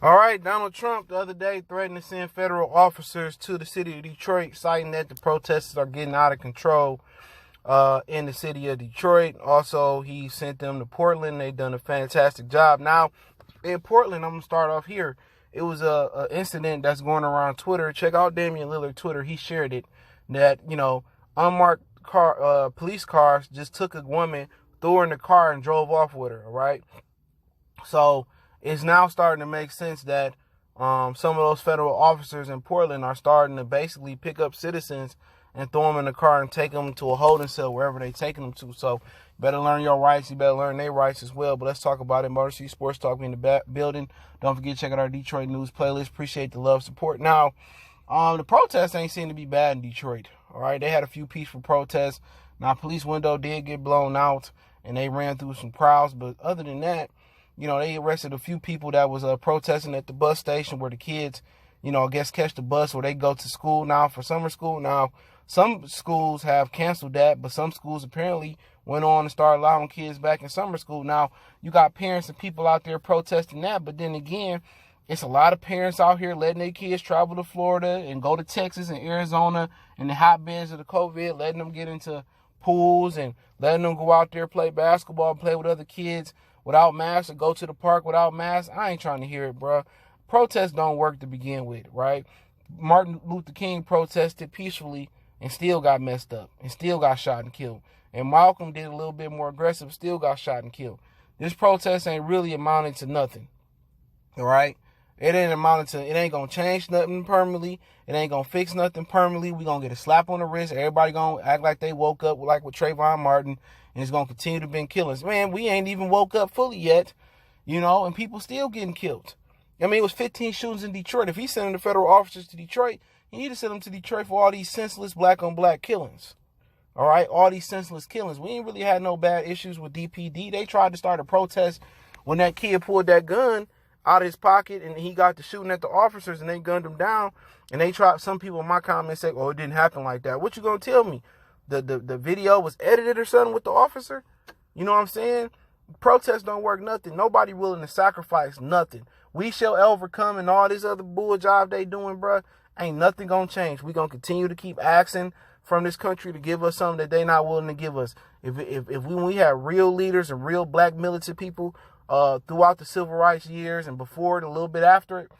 All right, Donald Trump the other day threatened to send federal officers to the city of Detroit, citing that the protesters are getting out of control in the city of Detroit. Also, he sent them to Portland. They've done a fantastic job. Now, in Portland, I'm going to start off here. It was a incident that's going around Twitter. Check out Damian Lillard Twitter. He shared it that, unmarked police cars just took a woman, threw her in the car, and drove off with her, all right? So it's now starting to make sense that some of those federal officers in Portland are starting to basically pick up citizens and throw them in the car and take them to a holding cell wherever they're taking them to. So you better learn your rights. You better learn their rights as well. But let's talk about it. Motor City Sports Talk in the building. Don't forget to check out our Detroit news playlist. Appreciate the love, support. Now, the protests ain't seem to be bad in Detroit. All right, they had a few peaceful protests. Now, police window did get blown out, and they ran through some crowds. But other than that, they arrested a few people that was protesting at the bus station where the kids, I guess catch the bus where they go to school now for summer school. Now, some schools have canceled that, but some schools apparently went on and started allowing kids back in summer school. Now, you got parents and people out there protesting that, but then again, it's a lot of parents out here letting their kids travel to Florida and go to Texas and Arizona and the hotbeds of the COVID, letting them get into pools and letting them go out there, play basketball, play with other kids without masks, or go to the park without masks. I ain't trying to hear it, bro. Protests don't work to begin with, right? Martin Luther King protested peacefully and still got messed up and still got shot and killed. And Malcolm did a little bit more aggressive, still got shot and killed. This protest ain't really amounting to nothing, all right? It ain't going to change nothing permanently. It ain't going to fix nothing permanently. We going to get a slap on the wrist. Everybody going to act like they woke up like with Trayvon Martin, and it's going to continue to be killings. Man, we ain't even woke up fully yet, and people still getting killed. I mean, it was 15 shootings in Detroit. If he's sending the federal officers to Detroit, he need to send them to Detroit for all these senseless black-on-black killings. All right, all these senseless killings. We ain't really had no bad issues with DPD. They tried to start a protest when that kid pulled that gun out of his pocket and he got to shooting at the officers and they gunned him down. And they tried, some people in my comments say, oh, it didn't happen like that. What you gonna tell me? The video was edited or something with the officer? You know what I'm saying? Protests don't work nothing. Nobody willing to sacrifice nothing. We shall overcome and all this other bull job they doing, bruh. Ain't nothing gonna change. We gonna continue to keep asking from this country to give us something that they not willing to give us. If we have real leaders and real black militant people throughout the civil rights years and before it, a little bit after it,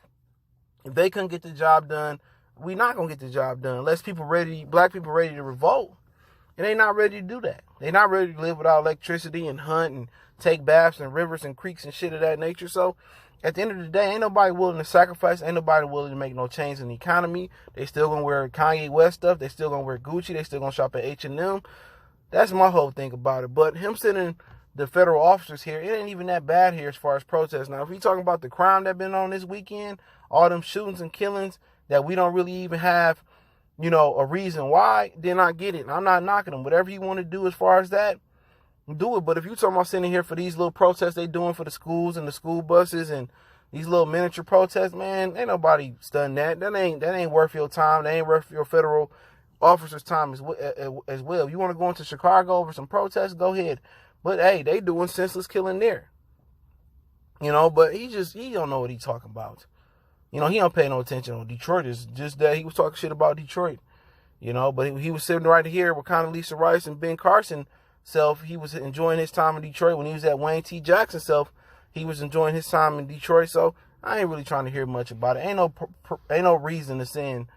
if they couldn't get the job done, we not gonna get the job done unless black people ready to revolt. And they not ready to do that. They not ready to live without electricity and hunt and take baths in rivers and creeks and shit of that nature. So at the end of the day, ain't nobody willing to sacrifice. Ain't nobody willing to make no change in the economy. They still gonna wear Kanye West stuff. They still gonna wear Gucci. They still gonna shop at H&M. That's my whole thing about it. But him sending the federal officers here, it ain't even that bad here as far as protests. Now, if we talking about the crime that been on this weekend, all them shootings and killings that we don't really even have, a reason why, then I get it. I'm not knocking them. Whatever you want to do as far as that, do it. But if you talking about sitting here for these little protests they doing for the schools and the school buses and these little miniature protests, man, ain't nobody studying that. That ain't worth your time. That ain't worth your federal officers' time as well. You want to go into Chicago over some protests, go ahead. But hey, they doing senseless killing there. But he don't know what he's talking about. He don't pay no attention on Detroit. It's just that he was talking shit about Detroit. But he was sitting right here with Condoleezza Rice and Ben Carson self. He was enjoying his time in Detroit. When he was at Wayne T. Jackson self, he was enjoying his time in Detroit. So I ain't really trying to hear much about it. Ain't no reason to send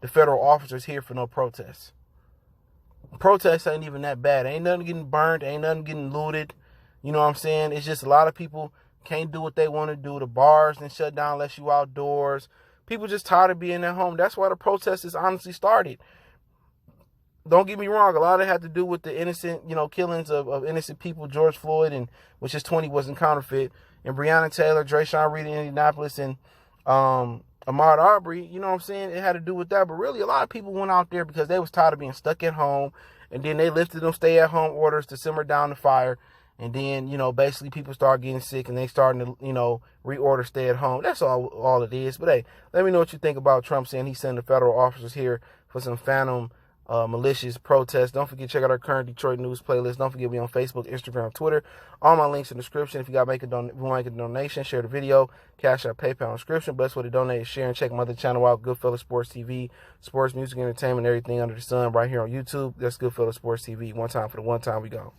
the federal officers here for no protests. Protests ain't even that bad. Ain't nothing getting burned. Ain't nothing getting looted. You know what I'm saying? It's just a lot of people can't do what they want to do. The bars then shut down unless you outdoors. People just tired of being at home. That's why the protests is honestly started. Don't get me wrong. A lot of it had to do with the innocent, killings of innocent people. George Floyd, and which is 20 wasn't counterfeit. And Breonna Taylor, Dre'Shaun Reed in Indianapolis, and Ahmaud Arbery. You know what I'm saying? It had to do with that. But really, a lot of people went out there because they was tired of being stuck at home. And then they lifted them stay-at-home orders to simmer down the fire. And then, basically people start getting sick and they starting to, reorder stay at home. That's all it is. But hey, let me know what you think about Trump saying he's sending the federal officers here for some phantom malicious protests. Don't forget, check out our current Detroit news playlist. Don't forget, we on Facebook, Instagram, Twitter. All my links in the description. If you got to make a donation, share the video, Cash App, PayPal, description. Best way to donate is share and check my other channel out, Goodfellas Sports TV, sports, music, entertainment, everything under the sun right here on YouTube. That's Goodfellas Sports TV. One time for the one time we go.